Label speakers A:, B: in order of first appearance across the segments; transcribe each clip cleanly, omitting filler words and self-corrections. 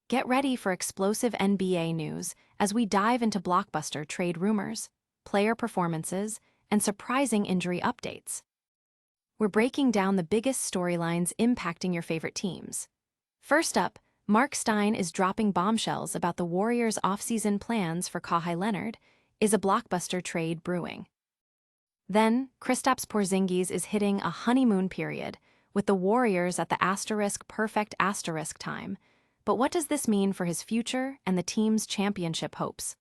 A: Get ready for explosive NBA news as we dive into blockbuster trade rumors, player performances, and surprising injury updates. We're breaking down the biggest storylines impacting your favorite teams. First up, Marc Stein is dropping bombshells about the Warriors' offseason plans for Kawhi Leonard. Is a blockbuster trade brewing? Then, Kristaps Porzingis is hitting a honeymoon period, with the Warriors at the perfect time. But what does this mean for his future and the team's championship hopes?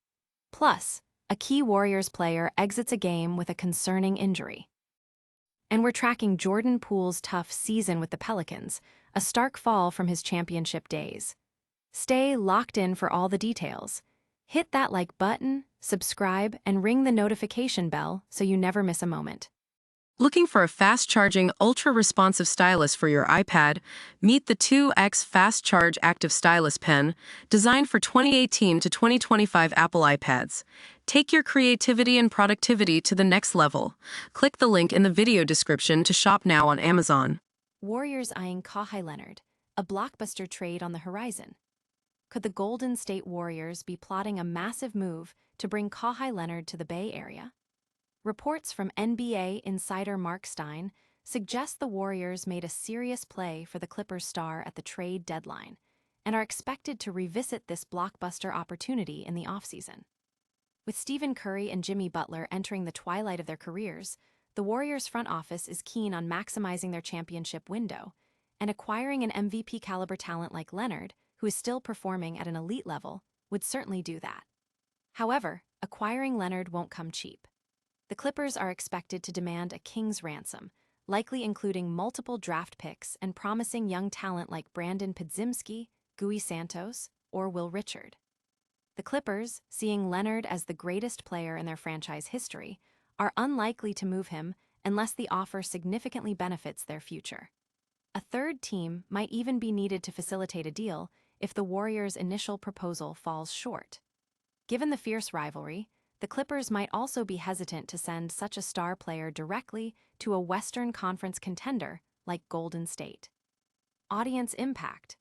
A: Plus, a key Warriors player exits a game with a concerning injury. And we're tracking Jordan Poole's tough season with the Pelicans, a stark fall from his championship days. Stay locked in for all the details. Hit that like button, subscribe, and ring the notification bell so you never miss a moment.
B: Looking for a fast-charging, ultra-responsive stylus for your iPad? Meet the 2X Fast Charge Active Stylus Pen, designed for 2018 to 2025 Apple iPads. Take your creativity and productivity to the next level. Click the link in the video description to shop now on Amazon.
A: Warriors eyeing Kawhi Leonard, a blockbuster trade on the horizon. Could the Golden State Warriors be plotting a massive move to bring Kawhi Leonard to the Bay Area? Reports from NBA insider Marc Stein suggest the Warriors made a serious play for the Clippers star at the trade deadline and are expected to revisit this blockbuster opportunity in the offseason. With Stephen Curry and Jimmy Butler entering the twilight of their careers, the Warriors' front office is keen on maximizing their championship window, and acquiring an MVP-caliber talent like Leonard, who is still performing at an elite level, would certainly do that. However, acquiring Leonard won't come cheap. The Clippers are expected to demand a king's ransom, likely including multiple draft picks and promising young talent like Brandon Podziemski, Gui Santos, or Will Richard. The Clippers, seeing Leonard as the greatest player in their franchise history, are unlikely to move him unless the offer significantly benefits their future. A third team might even be needed to facilitate a deal if the Warriors' initial proposal falls short. Given the fierce rivalry, the Clippers might also be hesitant to send such a star player directly to a Western Conference contender like Golden State. Audience impact.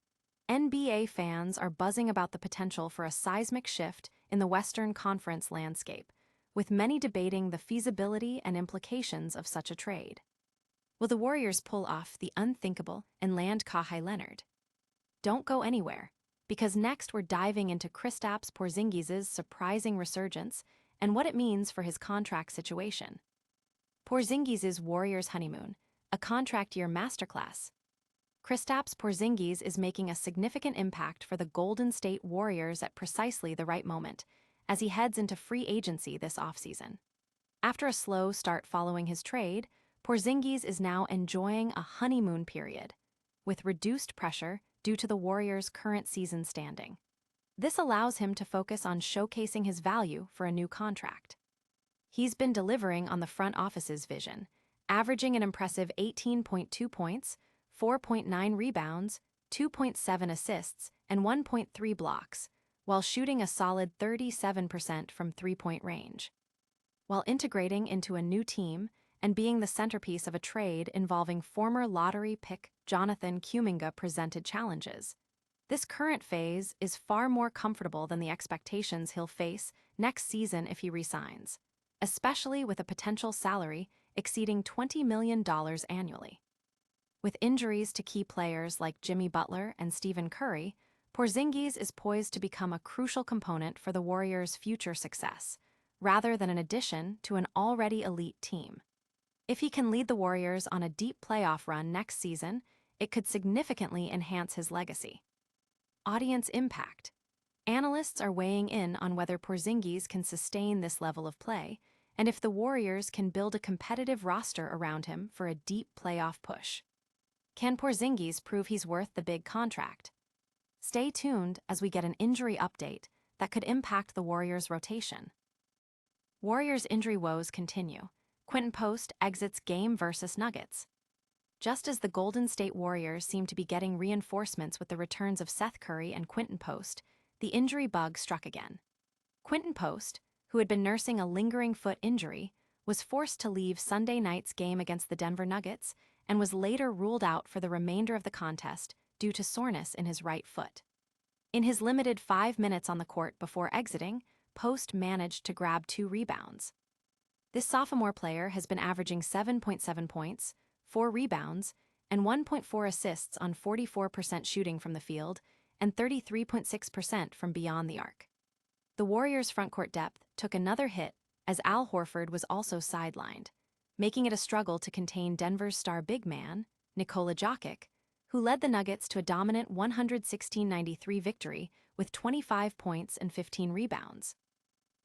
A: NBA fans are buzzing about the potential for a seismic shift in the Western Conference landscape, with many debating the feasibility and implications of such a trade. Will the Warriors pull off the unthinkable and land Kawhi Leonard? Don't go anywhere, because next we're diving into Kristaps Porzingis' surprising resurgence and what it means for his contract situation. Porzingis' Warriors honeymoon, a contract year masterclass. Kristaps Porzingis is making a significant impact for the Golden State Warriors at precisely the right moment, as he heads into free agency this offseason. After a slow start following his trade, Porzingis is now enjoying a honeymoon period, with reduced pressure due to the Warriors' current season standing. This allows him to focus on showcasing his value for a new contract. He's been delivering on the front office's vision, averaging an impressive 18.2 points, 4.9 rebounds, 2.7 assists, and 1.3 blocks, while shooting a solid 37% from three-point range. While integrating into a new team and being the centerpiece of a trade involving former lottery pick Jonathan Kuminga presented challenges, this current phase is far more comfortable than the expectations he'll face next season if he resigns, especially with a potential salary exceeding $20 million annually. With injuries to key players like Jimmy Butler and Stephen Curry, Porzingis is poised to become a crucial component for the Warriors' future success, rather than an addition to an already elite team. If he can lead the Warriors on a deep playoff run next season, it could significantly enhance his legacy. Audience impact. Analysts are weighing in on whether Porzingis can sustain this level of play, and if the Warriors can build a competitive roster around him for a deep playoff push. Can Porzingis prove he's worth the big contract? Stay tuned as we get an injury update that could impact the Warriors' rotation. Warriors' injury woes continue. Quinten Post exits game versus Nuggets. Just as the Golden State Warriors seem to be getting reinforcements with the returns of Seth Curry and Quinten Post, the injury bug struck again. Quinten Post, who had been nursing a lingering foot injury, was forced to leave Sunday night's game against the Denver Nuggets and was later ruled out for the remainder of the contest due to soreness in his right foot. In his limited 5 minutes on the court before exiting, Post managed to grab 2 rebounds. This sophomore player has been averaging 7.7 points, 4 rebounds, and 1.4 assists on 44% shooting from the field and 33.6% from beyond the arc. The Warriors' frontcourt depth took another hit as Al Horford was also sidelined, making it a struggle to contain Denver's star big man, Nikola Jokic, who led the Nuggets to a dominant 116-93 victory with 25 points and 15 rebounds.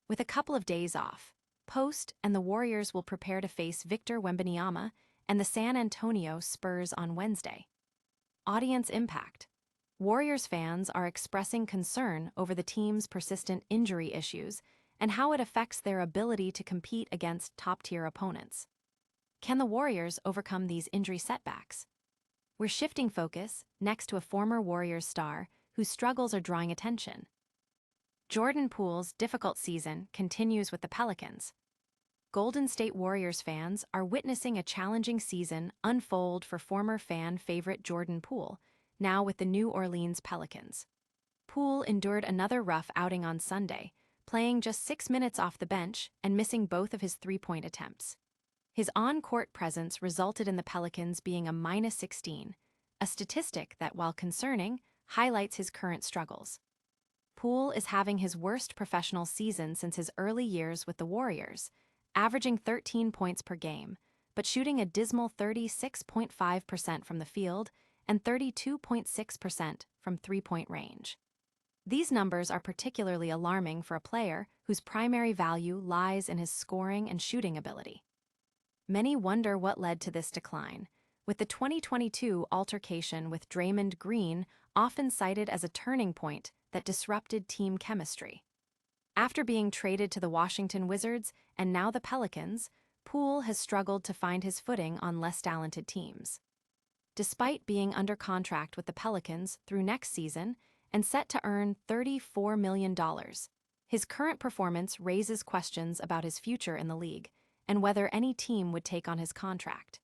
A: With a couple of days off, Post and the Warriors will prepare to face Victor Wembanyama and the San Antonio Spurs on Wednesday. Audience impact. Warriors fans are expressing concern over the team's persistent injury issues and how it affects their ability to compete against top-tier opponents. Can the Warriors overcome these injury setbacks? We're shifting focus next to a former Warriors star whose struggles are drawing attention. Jordan Poole's difficult season continues with the Pelicans. Golden State Warriors fans are witnessing a challenging season unfold for former fan favorite Jordan Poole, now with the New Orleans Pelicans. Poole endured another rough outing on Sunday, playing just 6 minutes off the bench and missing both of his three-point attempts. His on-court presence resulted in the Pelicans being a -16, a statistic that, while concerning, highlights his current struggles. Poole is having his worst professional season since his early years with the Warriors, averaging 13 points per game, but shooting a dismal 36.5% from the field and 32.6% from three-point range. These numbers are particularly alarming for a player whose primary value lies in his scoring and shooting ability. Many wonder what led to this decline, with the 2022 altercation with Draymond Green often cited as a turning point that disrupted team chemistry. After being traded to the Washington Wizards and now the Pelicans, Poole has struggled to find his footing on less talented teams. Despite being under contract with the Pelicans through next season and set to earn $34 million, his current performance raises questions about his future in the league and whether any team would take on his contract.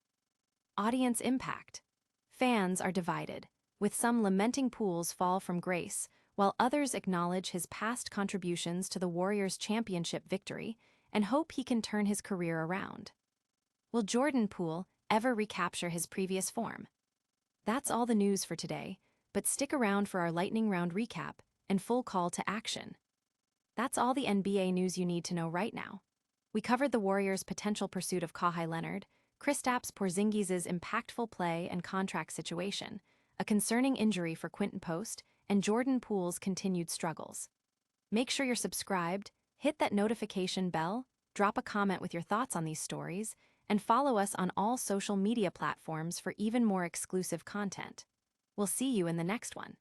A: Audience impact. Fans are divided, with some lamenting Poole's fall from grace, while others acknowledge his past contributions to the Warriors' championship victory and hope he can turn his career around. Will Jordan Poole ever recapture his previous form? That's all the news for today, but stick around for our lightning round recap and full call to action. That's all the NBA news you need to know right now. We covered the Warriors' potential pursuit of Kawhi Leonard, Kristaps Porzingis' impactful play and contract situation, a concerning injury for Quinten Post, and Jordan Poole's continued struggles. Make sure you're subscribed, hit that notification bell, drop a comment with your thoughts on these stories, and follow us on all social media platforms for even more exclusive content. We'll see you in the next one.